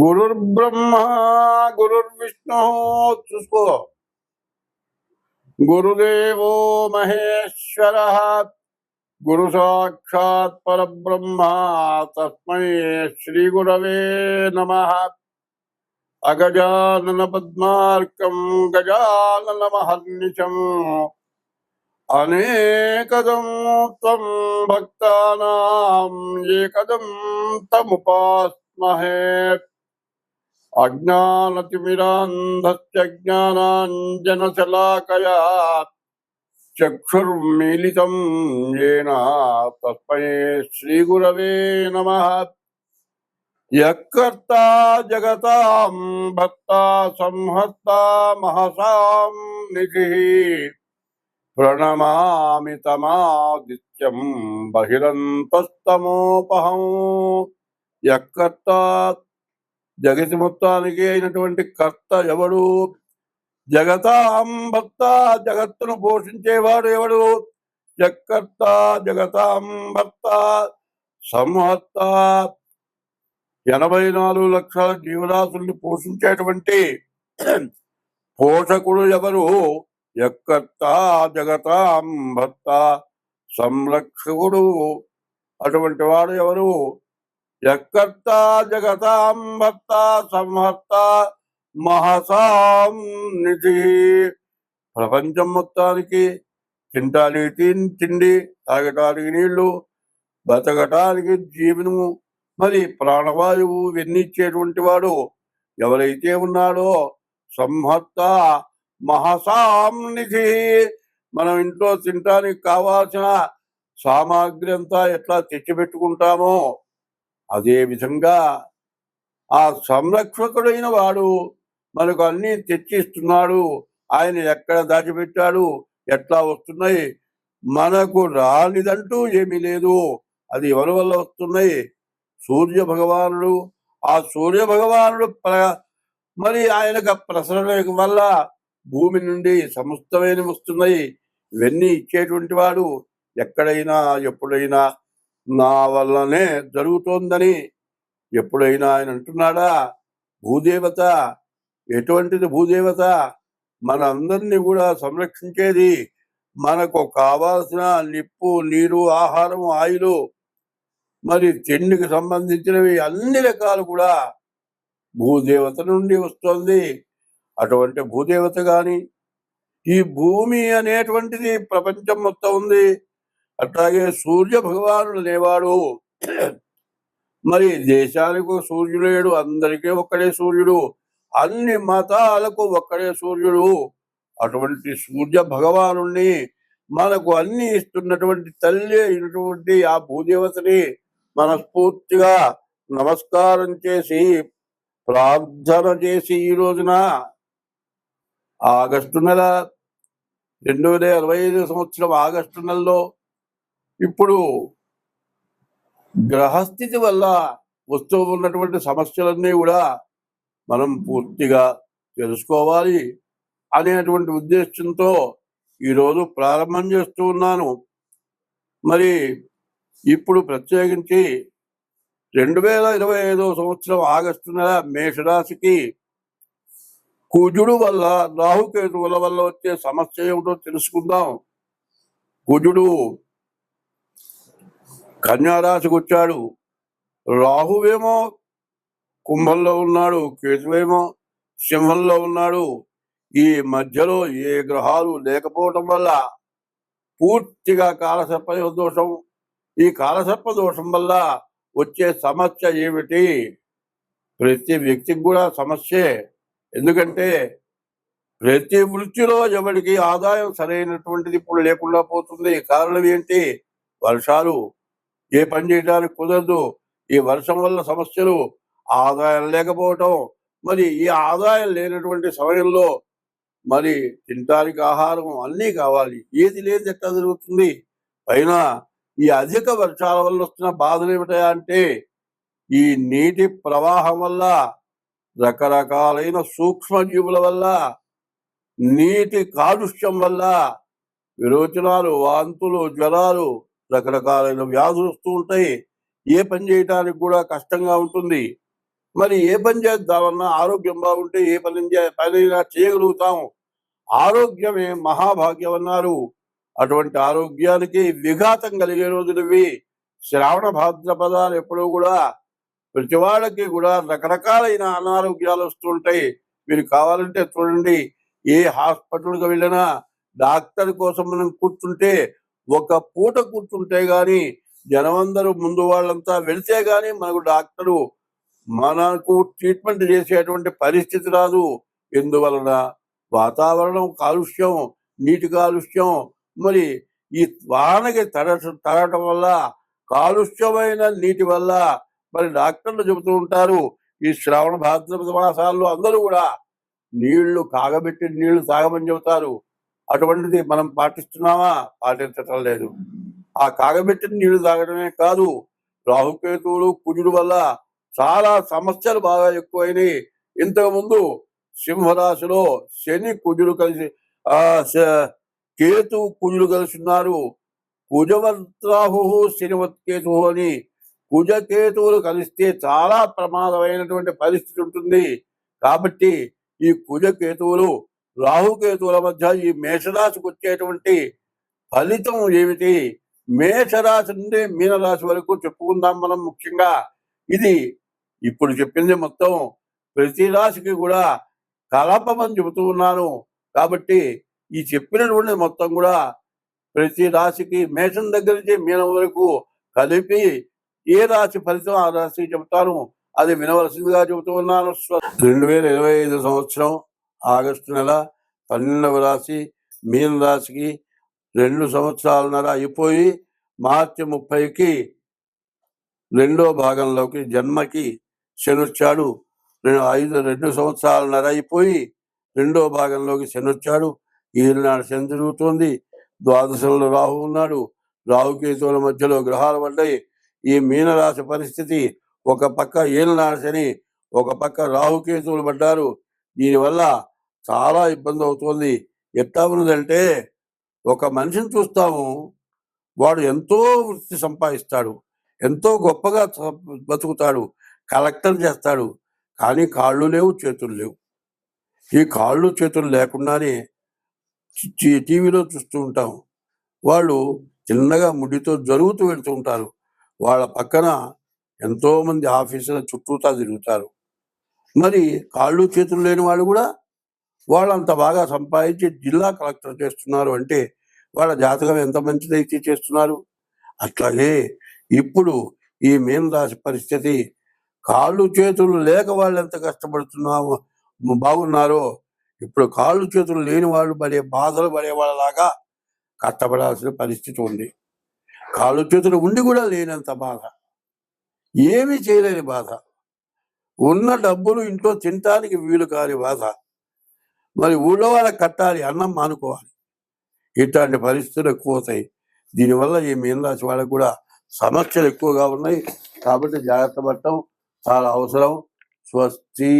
గురుర్బ్రహ్మ గురుర్విష్ణు చూసుకో. గురుదేవో మహేశ్వర గురు సాక్షాత్ పరబ్రహ్మ తస్మై శ్రీ గురవే నమ. అగజానన పద్మార్కం గజానన మహర్నిశం అనేకదం త్వం భక్తానాం ఏకదం తముపాస్మహే. అజ్ఞానతిమిరాంధస్య జ్ఞానాంజనశలాకయా చక్షుర్మీలితం యేన తస్మై శ్రీగురవే నమః. యఃకర్తా జగతాం భర్తా సంహర్తా మహసాం నిధిః ప్రణమామి తమాదిత్యం బహిరంతస్తమోపహం. యఃకర్తా జగతి మొత్తానికి అయినటువంటి కర్త ఎవడు? జగతాం భర్త జగత్తును పోషించేవాడు ఎవడు? యఃకర్త జగతాం భర్త సంహర్త 84 లక్షల జీవరాశుల్ని పోషించేటువంటి పోషకుడు ఎవరు? యఃకర్త జగతాం భర్త సంరక్షకుడు అటువంటి వాడు ఎవరు? యఃకర్త జగతాం భర్త సంహర్త మహసాం నిధి. ప్రపంచం మొత్తానికి తినటానికి తిండి, తాగటానికి నీళ్లు, బతకటానికి జీవనము, మరి ప్రాణవాయువు ఇచ్చేటువంటి వాడు ఎవరైతే ఉన్నాడో సంహర్త మహసాం నిధి. మనం ఇంట్లో తినటానికి కావాల్సిన సామాగ్రి అంతా ఎట్లా తెచ్చిపెట్టుకుంటామో అదే విధంగా ఆ సంరక్షకుడైన వాడు మనకు అన్ని తెచ్చిస్తున్నాడు. ఆయన ఎక్కడ దాచిపెట్టాడు, ఎట్లా వస్తున్నాయి, మనకు రానిదంటూ ఏమీ లేదు. అది ఎవరి వల్ల వస్తున్నాయి? సూర్య భగవానుడు. ఆ సూర్య భగవానుడు మరి ఆయనకు ప్రసరణ వల్ల భూమి నుండి సమస్తమైన వస్తున్నాయి. ఇవన్నీ ఇచ్చేటువంటి వాడు ఎక్కడైనా ఎప్పుడైనా నా వల్లనే జరుగుతోందని ఎప్పుడైనా ఆయన అంటున్నాడా? భూదేవత ఎటువంటిది? భూదేవత మన అందరినీ కూడా సంరక్షించేది. మనకు కావాల్సిన నిప్పు, నీరు, ఆహారము, ఆయిలు, మరి తిండికి సంబంధించినవి అన్ని రకాలు కూడా భూదేవత నుండి వస్తుంది. అటువంటి భూదేవత గాని ఈ భూమి అనేటువంటిది ప్రపంచం మొత్తం ఉంది. అట్లాగే సూర్య భగవానుడు అనేవాడు. మరి దేశాలకు సూర్యుడు, అందరికీ ఒక్కడే సూర్యుడు, అన్ని మతాలకు ఒక్కడే సూర్యుడు. అటువంటి సూర్య భగవాను మనకు అన్ని ఇస్తున్నటువంటి తల్లి అయినటువంటి ఆ భూదేవతని మనస్ఫూర్తిగా నమస్కారం చేసి ప్రార్థన చేసి ఈ రోజున ఆగస్టు నెల 2025 సంవత్సరం ఆగస్టు నెలలో ఇప్పుడు గ్రహస్థితి వల్ల వస్తూ ఉన్నటువంటి సమస్యలన్నీ కూడా మనం పూర్తిగా తెలుసుకోవాలి అనేటువంటి ఉద్దేశంతో ఈరోజు ప్రారంభం చేస్తూ ఉన్నాను. మరి ఇప్పుడు ప్రత్యేకించి 2025 సంవత్సరం ఆగస్టు నెల మేషరాశికి కుజుడు వల్ల, రాహుకేతువుల వల్ల వచ్చే సమస్య ఏమిటో తెలుసుకుందాం. కుజుడు కన్యారాశికి వచ్చాడు. రాహువేమో కుంభంలో ఉన్నాడు, కేతువేమో సింహంలో ఉన్నాడు. ఈ మధ్యలో ఏ గ్రహాలు లేకపోవటం వల్ల పూర్తిగా కాలసర్ప దోషం. ఈ కాలసర్ప దోషం వల్ల వచ్చే సమస్య ఏమిటి? ప్రతి వ్యక్తికి కూడా సమస్యే. ఎందుకంటే ప్రతి వృత్తిలో ఎవరికి ఆదాయం సరైనటువంటిది ఇప్పుడు లేకుండా పోతుంది. కారణం ఏంటి? వర్షాలు. ఏ పని చేయడానికి కుదరదు. ఈ వర్షం వల్ల సమస్యలు, ఆదాయం లేకపోవటం. మరి ఈ ఆదాయం లేనటువంటి సమయంలో మరి తినడానికి ఆహారం అన్నీ కావాలి. ఏది లేదు ఎట్లా జరుగుతుంది? పైన ఈ అధిక వర్షాల వల్ల వస్తున్న బాధలు ఏమిటా అంటే ఈ నీటి ప్రవాహం వల్ల, రకరకాలైన సూక్ష్మజీవుల వల్ల, నీటి కాలుష్యం వల్ల విరోచనాలు, వాంతులు, జ్వరాలు, రకరకాలైన వ్యాధులు వస్తూ ఉంటాయి. ఏ పని చేయడానికి కూడా కష్టంగా ఉంటుంది. మరి ఏ పని చేద్దామన్నా ఆరోగ్యం బాగుంటే ఏ పనైనా చేయగలుగుతాం. ఆరోగ్యమే మహాభాగ్యం అన్నారు. అటువంటి ఆరోగ్యానికి విఘాతం కలిగే రోజులు ఇవి. శ్రావణ భాద్రపదాలు ఎప్పుడూ కూడా ప్రతి వాళ్ళకి కూడా రకరకాలైన అనారోగ్యాలు వస్తుంటాయి. మీరు కావాలంటే చూడండి, ఏ హాస్పిటల్కి వెళ్ళినా డాక్టర్ కోసం మనం కూర్చుంటే, ఒక పూట కూర్చుంటే గాని జనమందరూ ముందు వాళ్ళంతా వెళితే గాని మనకు ట్రీట్మెంట్ చేసేటువంటి పరిస్థితి రాదు. ఎందువలన? వాతావరణం కాలుష్యం, నీటి కాలుష్యం, మరి ఈ వానకి తడటం వల్ల, కాలుష్యమైన నీటి వల్ల మరి డాక్టర్లు చెబుతూ ఉంటారు, ఈ శ్రావణ భాద్రపద మాసాల్లో అందరూ కూడా కాగబెట్టిన నీళ్లు తాగమని చెబుతారు. అటువంటిది మనం పాటిస్తున్నామా? పాటించటం లేదు. ఆ కాగబెట్టిన నీళ్లు తాగడమే కాదు, రాహుకేతువులు కుజుడు వల్ల చాలా సమస్యలు బాగా ఎక్కువైనాయి. ఇంతకుముందు సింహరాశిలో శని కుజుడు కలిసి కేతు కుజుడు కలిసి ఉన్నారు. కుజవత్రాహు శనివత్కేతు అని కుజకేతువులు కలిస్తే చాలా ప్రమాదమైనటువంటి పరిస్థితి ఉంటుంది. కాబట్టి ఈ కుజకేతువులు రాహుకేతువుల మధ్య ఈ మేషరాశికి వచ్చేటువంటి ఫలితం ఏమిటి? మేషరాశి నుండి మీనరాశి వరకు చెప్పుకుందాం మనం. ముఖ్యంగా ఇది ఇప్పుడు చెప్పింది మొత్తం ప్రతి రాశికి కూడా కలపమని చెబుతూ ఉన్నాను. కాబట్టి ఈ చెప్పినటువంటి మొత్తం కూడా ప్రతి రాశికి మేషం దగ్గర నుంచి మీనం వరకు కలిపి ఏ రాశి ఫలితం ఆ రాశికి చెబుతాను. అది వినవలసిందిగా చెబుతూ ఉన్నాను. 2025 సంవత్సరం ఆగస్టు నెల 12వ రాశి మీన రాశికి 2 సంవత్సరాలన్నర అయిపోయి మార్చి 30కి రెండో భాగంలోకి జన్మకి శని వచ్చాడు. 2 సంవత్సరాలన్నర అయిపోయి రెండో భాగంలోకి శని వచ్చాడు. ఈనాడు శని జరుగుతోంది. ద్వాదశంలో రాహు ఉన్నాడు. రాహుకేతువుల మధ్యలో గ్రహాలు పడ్డాయి. ఈ మీనరాశి పరిస్థితి, ఒక పక్క ఏలినాడు శని, ఒక పక్క రాహుకేతువులు పడ్డారు. దీనివల్ల చాలా ఇబ్బంది అవుతుంది. ఎట్లా ఉన్నదంటే, ఒక మనిషిని చూస్తాము, వాడు ఎంతో వృత్తి సంపాదిస్తాడు, ఎంతో గొప్పగా బతుకుతాడు, కలెక్టర్ చేస్తాడు, కానీ కాళ్ళు లేవు, చేతులు లేవు. ఈ కాళ్ళు చేతులు లేకుండానే టీవీలో చూస్తూ ఉంటాం. వాళ్ళు చిన్నగా ముడితో జరుగుతూ వెళ్తూ ఉంటారు. వాళ్ళ పక్కన ఎంతోమంది ఆఫీసుల చుట్టూతా తిరుగుతారు. మరి కాళ్ళు చేతులు లేని వాళ్ళు కూడా వాళ్ళంత బాగా సంపాదించి జిల్లా కలెక్టర్ చేస్తున్నారు అంటే వాళ్ళ జాతకం ఎంత మంచిదైతే చేస్తున్నారు. అట్లాగే ఇప్పుడు ఈ మీన రాశి పరిస్థితి, కాళ్ళు చేతులు లేక వాళ్ళు ఎంత కష్టపడుతున్నామో బాగున్నారో, ఇప్పుడు కాళ్ళు చేతులు లేని వాళ్ళు బాధలు పడే వాళ్ళలాగా కష్టపడాల్సిన పరిస్థితి ఉంది. కాళ్ళు చేతులు ఉండి కూడా లేనంత బాధ, ఏమీ చేయలేని బాధ, ఉన్న డబ్బులు ఇంట్లో తినటానికి వీలు కాని బాధ, మరి ఊళ్ళో వాళ్ళకి కట్టాలి, అన్నం మానుకోవాలి. ఇట్లాంటి పరిస్థితులు ఎక్కువ అవుతాయి. దీనివల్ల ఈ మీన రాశి వాళ్ళకు కూడా సమస్యలు ఎక్కువగా ఉన్నాయి. కాబట్టి జాగ్రత్త పడటం చాలా అవసరం. స్వస్తి.